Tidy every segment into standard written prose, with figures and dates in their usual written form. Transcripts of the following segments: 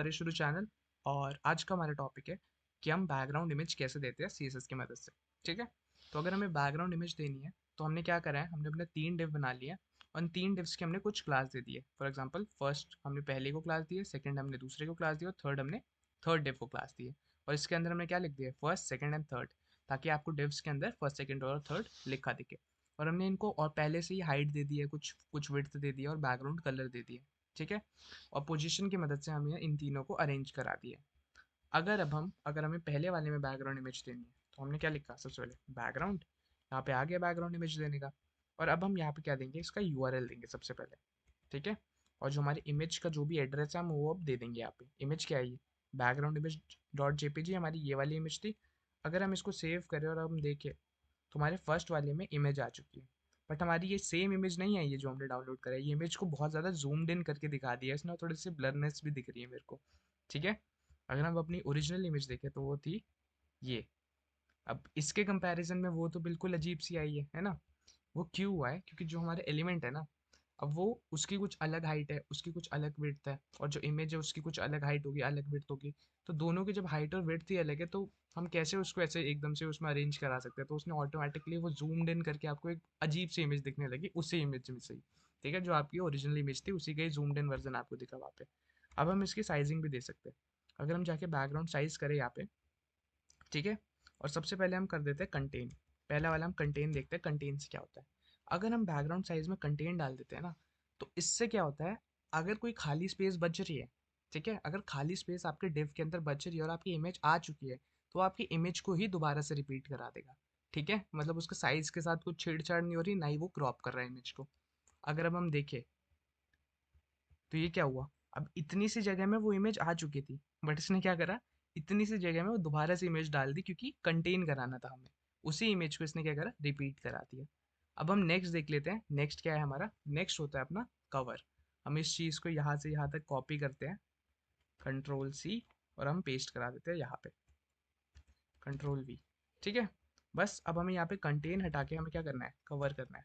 करे शुरू चैनल। और आज का हमारा टॉपिक है कि हम बैकग्राउंड इमेज कैसे देते हैं सीएसएस की मदद से। ठीक है, तो अगर हमें बैकग्राउंड इमेज देनी है तो हमने क्या करा है, हमने अपने 3 डिव बना लिए हैं और इन 3 डिव्स की हमने कुछ क्लास दे दी है। फॉर एग्जांपल फर्स्ट हमने पहले को क्लास दी है, सेकंड हमने दूसरे को क्लास दी और थर्ड हमने थर्ड डिव को क्लास दी है। और इसके अंदर हमने क्या लिख दिया है, फर्स्ट सेकंड एंड थर्ड, ताकि आपको डिव्स के अंदर फर्स्ट सेकंड और थर्ड लिखा दिखे। और हमने इनको और पहले से ही हाइट दे दी है, कुछ कुछ विड्थ दे दी है और बैकग्राउंड कलर दे दिए। ठीक है, और पोजीशन की मदद से हमने इन तीनों को अरेंज करा दिया है। अगर हमें पहले वाले में बैकग्राउंड इमेज देनी है तो हमने क्या लिखा, सबसे पहले बैकग्राउंड, यहाँ पे आ गया बैकग्राउंड इमेज देने का। और अब हम यहाँ पे क्या देंगे, इसका यूआरएल देंगे सबसे पहले। ठीक है, और जो हमारी इमेज का जो भी एड्रेस है हम वो अब दे देंगे यहाँ पे। इमेज क्या है, ये बैकग्राउंड इमेज डॉट जेपीजी हमारी ये वाली इमेज थी। अगर हम इसको सेव करें और हम देखें तो हमारे फर्स्ट वाले में इमेज आ चुकी है। बट हमारी ये सेम इमेज नहीं आई है जो हमने डाउनलोड करा है, ये इमेज को बहुत ज़्यादा जूम्ड इन करके दिखा दिया है इसने और थोड़ी सी ब्लरनेस भी दिख रही है मेरे को। ठीक है, अगर हम अपनी ओरिजिनल इमेज देखें तो वो थी ये। अब इसके कंपैरिजन में वो तो बिल्कुल अजीब सी आई है ना। वो क्यों हुआ है, क्योंकि जो हमारे एलिमेंट है ना, अब वो उसकी कुछ अलग हाइट है, उसकी कुछ अलग विड्थ है, और जो इमेज है उसकी कुछ अलग हाइट होगी अलग विड्थ होगी। तो दोनों की जब हाइट और विड्थ ही अलग है तो हम कैसे उसको ऐसे एकदम से उसमें अरेंज करा सकते हैं। तो उसने ऑटोमेटिकली वो जूम्ड इन करके आपको एक अजीब सी इमेज दिखने लगी उसी इमेज में से ही। ठीक है, जो आपकी ओरिजिनल इमेज थी उसी का ही जूम्ड इन वर्जन आपको दिखा वहाँ पे। अब हम इसकी साइजिंग भी दे सकते हैं। अगर हम जाके बैकग्राउंड साइज करें यहाँ पे, ठीक है, और सबसे पहले हम कर देते हैं कंटेन। पहला वाला हम कंटेन देखते हैं, कंटेन से क्या होता है। अगर हम बैकग्राउंड साइज में कंटेन डाल देते हैं ना, तो इससे क्या होता है, अगर कोई खाली स्पेस बच रही है, ठीक है, अगर खाली स्पेस आपके डिव के अंदर बच रही है और आपकी इमेज आ चुकी है, तो आपकी इमेज को ही दोबारा से रिपीट करा देगा। ठीक है, मतलब उसके साइज के साथ कुछ छेड़छाड़ नहीं हो रही, ना ही वो क्रॉप कर रहा है इमेज को। अगर अब हम देखें तो ये क्या हुआ, अब इतनी सी जगह में वो इमेज आ चुकी थी, बट इसने क्या करा, इतनी सी जगह में वो दोबारा से इमेज डाल दी, क्योंकि कंटेन कराना था हमें। उसी इमेज को इसने क्या करा, रिपीट करा दिया। अब हम नेक्स्ट देख लेते हैं, नेक्स्ट क्या है हमारा, नेक्स्ट होता है अपना कवर। हम इस चीज़ को यहाँ से यहाँ तक कॉपी करते हैं, कंट्रोल सी, और हम पेस्ट करा देते हैं यहाँ पे, कंट्रोल वी। ठीक है, बस अब हमें यहाँ पे कंटेन हटा के हमें क्या करना है, कवर करना है।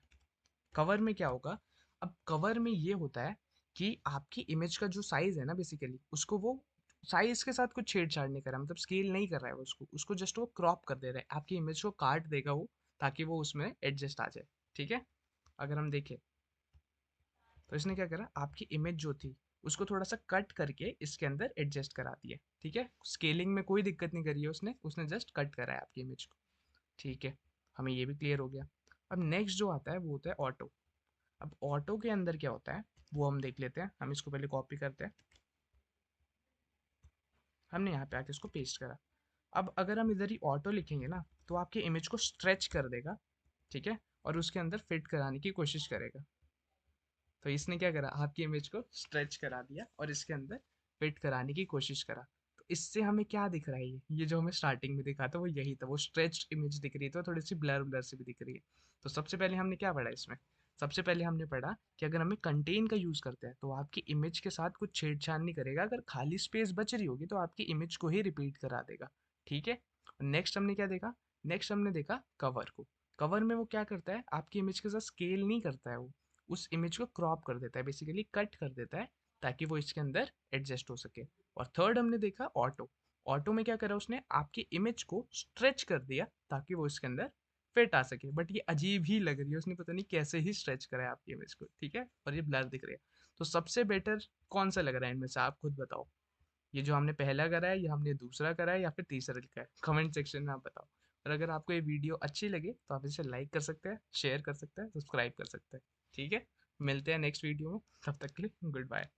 कवर में क्या होगा, अब कवर में ये होता है कि आपकी इमेज का जो साइज है ना, बेसिकली उसको वो साइज के साथ कुछ छेड़छाड़ नहीं कर रहा है, मतलब स्केल नहीं कर रहा है वो, उसको उसको जस्ट वो क्रॉप कर दे रहा है, आपकी इमेज को काट देगा वो, ताकि वो उसमें एडजस्ट आ जाए। ठीक है, अगर हम देखें तो इसने क्या करा, आपकी इमेज जो थी उसको थोड़ा सा कट करके इसके अंदर एडजस्ट करा दिया। ठीक है, स्केलिंग में कोई दिक्कत नहीं करी है उसने उसने जस्ट कट करा है आपकी इमेज को। ठीक है, हमें ये भी क्लियर हो गया। अब नेक्स्ट जो आता है वो होता है ऑटो। अब ऑटो के अंदर क्या होता है वो हम देख लेते हैं। हम इसको पहले कॉपी करते हैं, हमने यहाँ पे आके इसको पेस्ट करा। अब अगर हम इधर ही ऑटो लिखेंगे ना, तो आपकी इमेज को स्ट्रेच कर देगा। ठीक है, और उसके अंदर फिट कराने की कोशिश करेगा। तो इसने क्या करा, आपकी इमेज को स्ट्रेच करा दिया और इसके अंदर फिट कराने की कोशिश करा। तो इससे हमें क्या दिख रहा है, ये जो हमें स्टार्टिंग में दिखा था वो यही था, वो स्ट्रेच्ड इमेज दिख रही है, तो थोड़ी सी ब्लर ब्लर सी भी दिख रही है। तो सबसे पहले हमने क्या पढ़ा इसमें, सबसे पहले हमने पढ़ा कि अगर हमें कंटेन का यूज़ करते हैं तो आपकी इमेज के साथ कुछ छेड़छाड़ नहीं करेगा, अगर खाली स्पेस बच रही होगी तो आपकी इमेज को ही रिपीट करा देगा। ठीक है, नेक्स्ट हमने क्या देखा, नेक्स्ट हमने देखा कवर को। कवर में वो क्या करता है, आपकी इमेज के साथ स्केल नहीं करता है, वो उस इमेज को क्रॉप कर देता है, बेसिकली कट कर देता है, ताकि वो इसके अंदर एडजस्ट हो सके। और थर्ड हमने देखा ऑटो। ऑटो में क्या करा उसने, आपकी इमेज को स्ट्रेच कर दिया ताकि वो इसके अंदर फिट आ सके। बट ये अजीब ही लग रही है, उसने पता नहीं कैसे ही स्ट्रेच करा है आपकी इमेज को। ठीक है, और ये ब्लर दिख रही है। तो सबसे बेटर कौन सा लग रहा है इनमें से, आप खुद बताओ। ये जो हमने पहला करा है, या हमने दूसरा करा है, या फिर तीसरा लिखा है, कमेंट सेक्शन में आप बताओ। और अगर आपको ये वीडियो अच्छी लगे तो आप इसे लाइक कर सकते हैं, शेयर कर सकते हैं, सब्सक्राइब कर सकते हैं। ठीक है, मिलते हैं नेक्स्ट वीडियो में, तब तक के लिए गुड बाय।